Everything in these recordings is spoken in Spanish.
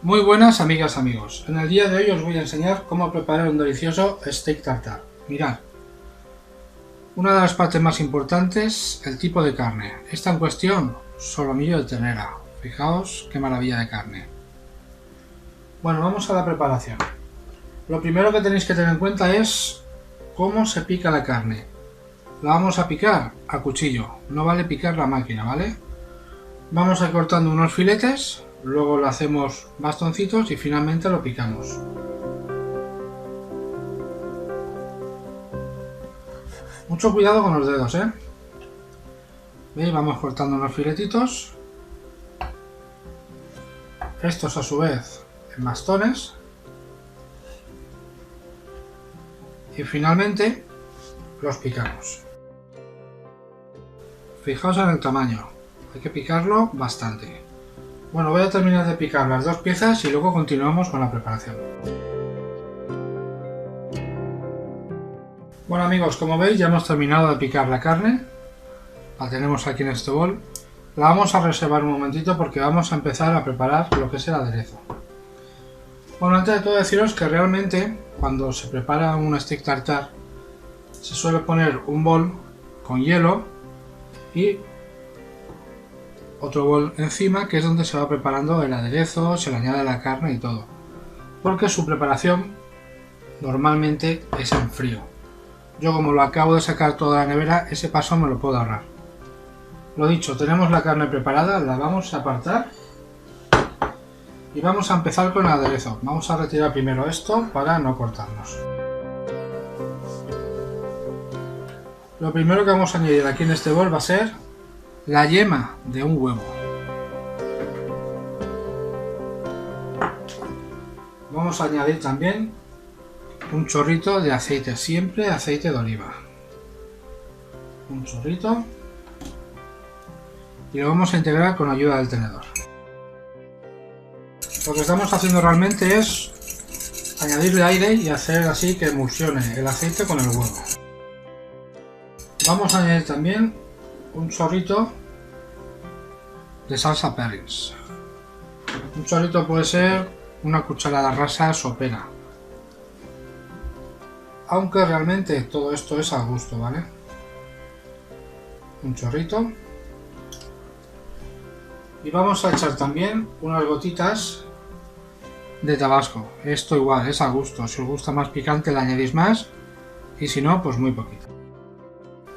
Muy buenas amigas, amigos. En el día de hoy os voy a enseñar cómo preparar un delicioso steak tartare. Mirad, una de las partes más importantes, el tipo de carne. Esta en cuestión, solomillo de ternera. Fijaos qué maravilla de carne. Bueno, vamos a la preparación. Lo primero que tenéis que tener en cuenta es cómo se pica la carne. La vamos a picar a cuchillo, no vale picar la máquina, ¿vale? Vamos a ir cortando unos filetes, luego lo hacemos bastoncitos y finalmente lo picamos. Mucho cuidado con los dedos, ¿eh? ¿Veis? Vamos cortando unos filetitos. Estos a su vez en bastones. Y finalmente los picamos. Fijaos en el tamaño, hay que picarlo bastante. Bueno, voy a terminar de picar las dos piezas y luego continuamos con la preparación. Bueno amigos, como veis ya hemos terminado de picar la carne. La tenemos aquí en este bol. La vamos a reservar un momentito porque vamos a empezar a preparar lo que es el aderezo. Bueno, antes de todo deciros que realmente cuando se prepara un steak tartare se suele poner un bol con hielo y otro bol encima, que es donde se va preparando el aderezo, se le añade la carne y todo, porque su preparación normalmente es en frío. Yo, como lo acabo de sacar toda la nevera, ese paso me lo puedo ahorrar. Lo dicho, tenemos la carne preparada, la vamos a apartar y vamos a empezar con el aderezo. Vamos a retirar primero esto para no cortarnos. Lo primero que vamos a añadir aquí en este bol va a ser la yema de un huevo. Vamos a añadir también un chorrito de aceite, siempre aceite de oliva. Un chorrito. Y lo vamos a integrar con ayuda del tenedor. Lo que estamos haciendo realmente es añadirle aire y hacer así que emulsione el aceite con el huevo. Vamos a añadir también un chorrito de salsa Perrins. Un chorrito puede ser una cucharada rasa sopera. Aunque realmente todo esto es al gusto, ¿vale? Un chorrito. Y vamos a echar también unas gotitas de tabasco. Esto igual, es a gusto. Si os gusta más picante le añadís más. Y si no, pues muy poquito.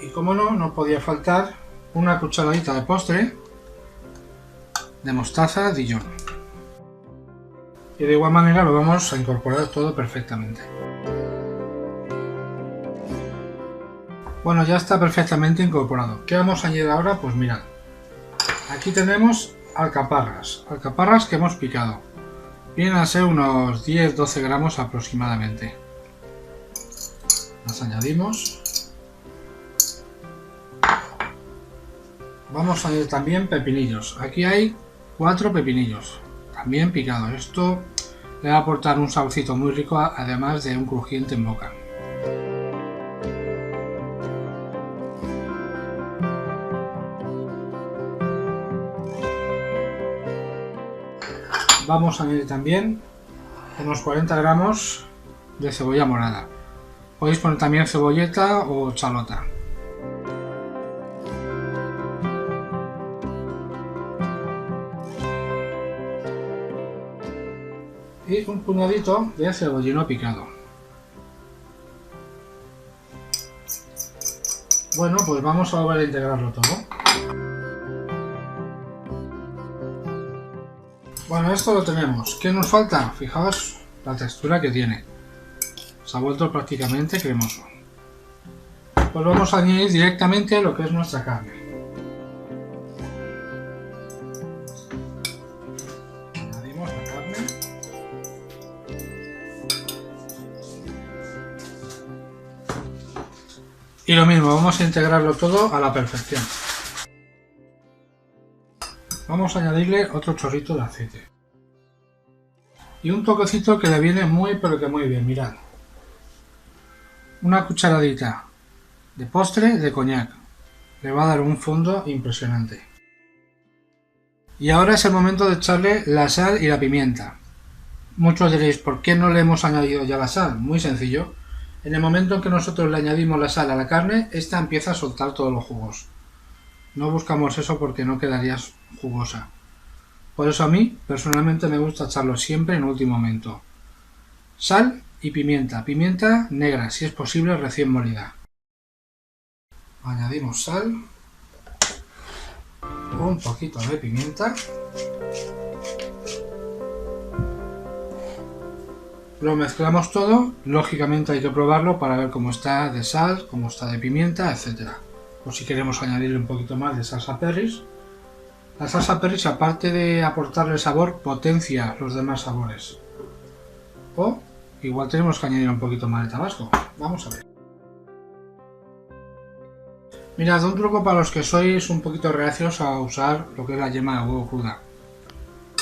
Y como no, no podía faltar una cucharadita de postre de mostaza Dijon. Y de igual manera lo vamos a incorporar todo perfectamente. Bueno, ya está perfectamente incorporado. ¿Qué vamos a añadir ahora? Pues mirad. Aquí tenemos alcaparras que hemos picado. Vienen a ser unos 10-12 gramos aproximadamente. Las añadimos. Vamos a añadir también pepinillos. Aquí hay 4 pepinillos, también picados. Esto le va a aportar un saborcito muy rico, además de un crujiente en boca. Vamos a añadir también unos 40 gramos de cebolla morada. Podéis poner también cebolleta o chalota. Y un puñadito de cebollino picado. Bueno, pues vamos a volver a integrarlo todo. Bueno, esto lo tenemos. ¿Qué nos falta? Fijaos la textura que tiene. Se ha vuelto prácticamente cremoso. Pues vamos a añadir directamente lo que es nuestra carne. Añadimos la carne. Y lo mismo, vamos a integrarlo todo a la perfección. Vamos a añadirle otro chorrito de aceite. Y un toquecito que le viene muy pero que muy bien, mirad. Una cucharadita de postre de coñac. Le va a dar un fondo impresionante. Y ahora es el momento de echarle la sal y la pimienta. Muchos diréis, ¿por qué no le hemos añadido ya la sal? Muy sencillo. En el momento en que nosotros le añadimos la sal a la carne, esta empieza a soltar todos los jugos. No buscamos eso porque no quedaría jugosa. Por eso a mí, personalmente, me gusta echarlo siempre en último momento. Sal y pimienta. Pimienta negra, si es posible recién molida. Añadimos sal. Un poquito de pimienta. Lo mezclamos todo. Lógicamente hay que probarlo para ver cómo está de sal, cómo está de pimienta, etc. O si queremos añadirle un poquito más de salsa perris. La salsa perris, aparte de aportarle sabor, potencia los demás sabores. O igual tenemos que añadir un poquito más de tabasco. Vamos a ver. Mirad, un truco para los que sois un poquito reacios a usar lo que es la yema de huevo cruda.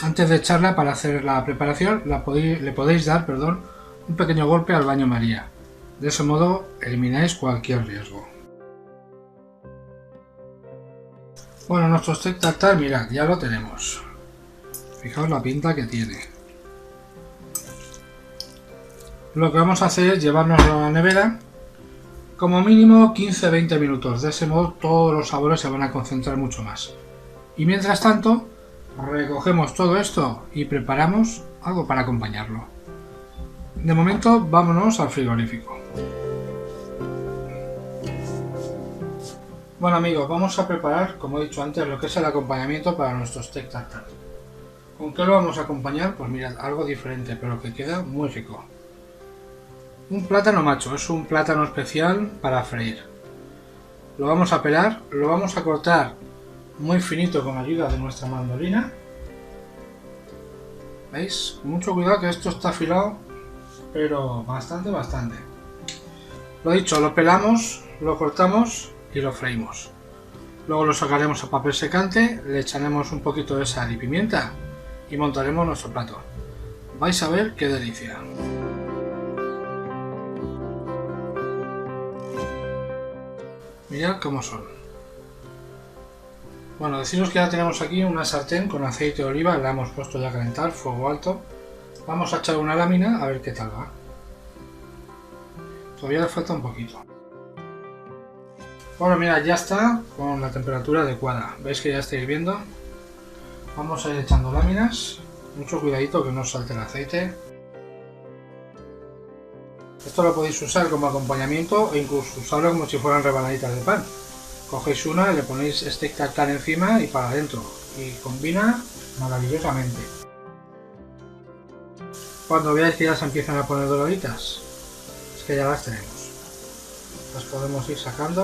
Antes de echarla para hacer la preparación, le podéis dar un pequeño golpe al baño María. De ese modo elimináis cualquier riesgo. Bueno, nuestro steak tartar, mirad, ya lo tenemos. Fijaos la pinta que tiene. Lo que vamos a hacer es llevárnoslo a la nevera como mínimo 15-20 minutos. De ese modo todos los sabores se van a concentrar mucho más. Y mientras tanto, recogemos todo esto y preparamos algo para acompañarlo. De momento, vámonos al frigorífico. Bueno amigos, vamos a preparar, como he dicho antes, lo que es el acompañamiento para nuestro steak tartar. ¿Con qué lo vamos a acompañar? Pues mirad, algo diferente, pero que queda muy rico. Un plátano macho, es un plátano especial para freír. Lo vamos a pelar, lo vamos a cortar muy finito con ayuda de nuestra mandolina. ¿Veis? Mucho cuidado que esto está afilado, pero bastante. Lo dicho, lo pelamos, lo cortamos y lo freímos. Luego lo sacaremos a papel secante, le echaremos un poquito de sal y pimienta y montaremos nuestro plato. Vais a ver qué delicia. Mirad cómo son. Bueno, deciros que ya tenemos aquí una sartén con aceite de oliva, la hemos puesto ya a calentar, fuego alto. Vamos a echar una lámina a ver qué tal va. Todavía le falta un poquito. Bueno, mirad, ya está con la temperatura adecuada. Veis que ya estáis viendo. Vamos a ir echando láminas. Mucho cuidadito que no salte el aceite. Esto lo podéis usar como acompañamiento e incluso usarlo como si fueran rebanaditas de pan. Cogéis una, le ponéis steak tartar encima y para adentro. Y combina maravillosamente. Cuando veáis que ya se empiezan a poner doraditas, es que ya las tenemos. Las podemos ir sacando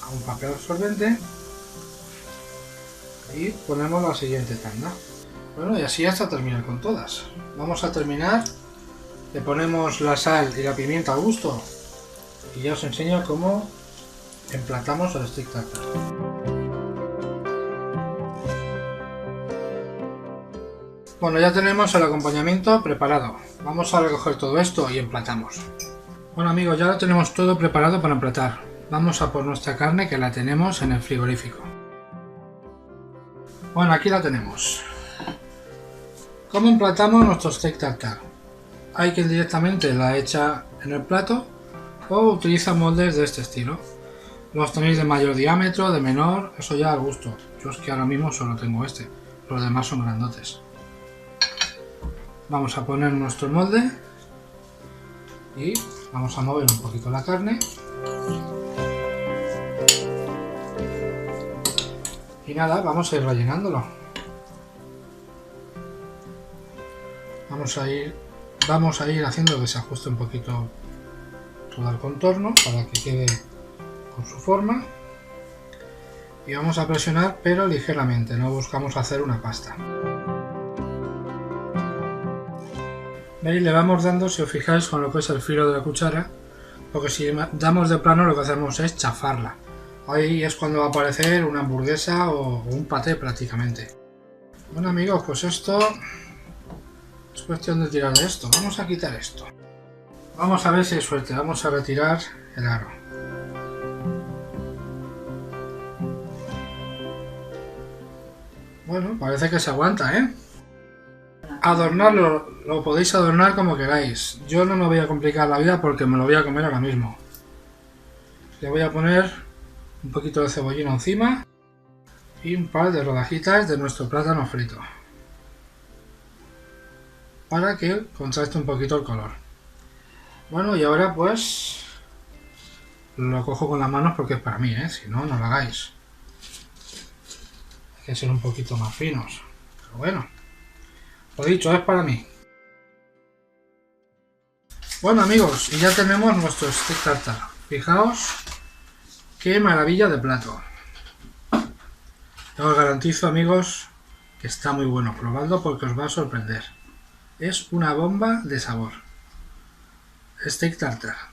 a un papel absorbente y ponemos la siguiente tanda. Bueno, y así hasta terminar con todas. Vamos a terminar. Le ponemos la sal y la pimienta al gusto y ya os enseño cómo emplatamos el steak tartar. Bueno, ya tenemos el acompañamiento preparado. Vamos a recoger todo esto y emplatamos. Bueno amigos, ya lo tenemos todo preparado para emplatar. Vamos a por nuestra carne que la tenemos en el frigorífico. Bueno, aquí la tenemos. ¿Cómo emplatamos nuestro steak tartar? Hay quien directamente la echa en el plato o utiliza moldes de este estilo. Los tenéis de mayor diámetro, de menor, eso ya al gusto. Yo es que ahora mismo solo tengo este, los demás son grandotes. Vamos a poner nuestro molde y vamos a mover un poquito la carne. Y nada, vamos a ir rellenándolo. Vamos a ir haciendo que se ajuste un poquito todo el contorno para que quede con su forma. Y vamos a presionar, pero ligeramente, no buscamos hacer una pasta. ¿Veis? Le vamos dando, si os fijáis, con lo que es el filo de la cuchara, porque si damos de plano lo que hacemos es chafarla. Ahí es cuando va a aparecer una hamburguesa o un paté prácticamente. Bueno amigos, pues esto es cuestión de tirar de esto. Vamos a quitar esto. Vamos a ver si hay suerte. Vamos a retirar el aro. Bueno, parece que se aguanta, ¿eh? Adornarlo, lo podéis adornar como queráis. Yo no me voy a complicar la vida porque me lo voy a comer ahora mismo. Le voy a poner un poquito de cebollino encima y un par de rodajitas de nuestro plátano frito para que contraste un poquito el color. Bueno, y ahora pues lo cojo con las manos porque es para mí, si no, no lo hagáis. Hay que ser un poquito más finos, pero bueno, lo dicho, es para mí. Bueno amigos, y ya tenemos nuestro steak tartar. Fijaos qué maravilla de plato. Os garantizo amigos que está muy bueno. Probadlo porque os va a sorprender. Es una bomba de sabor. Steak tartar.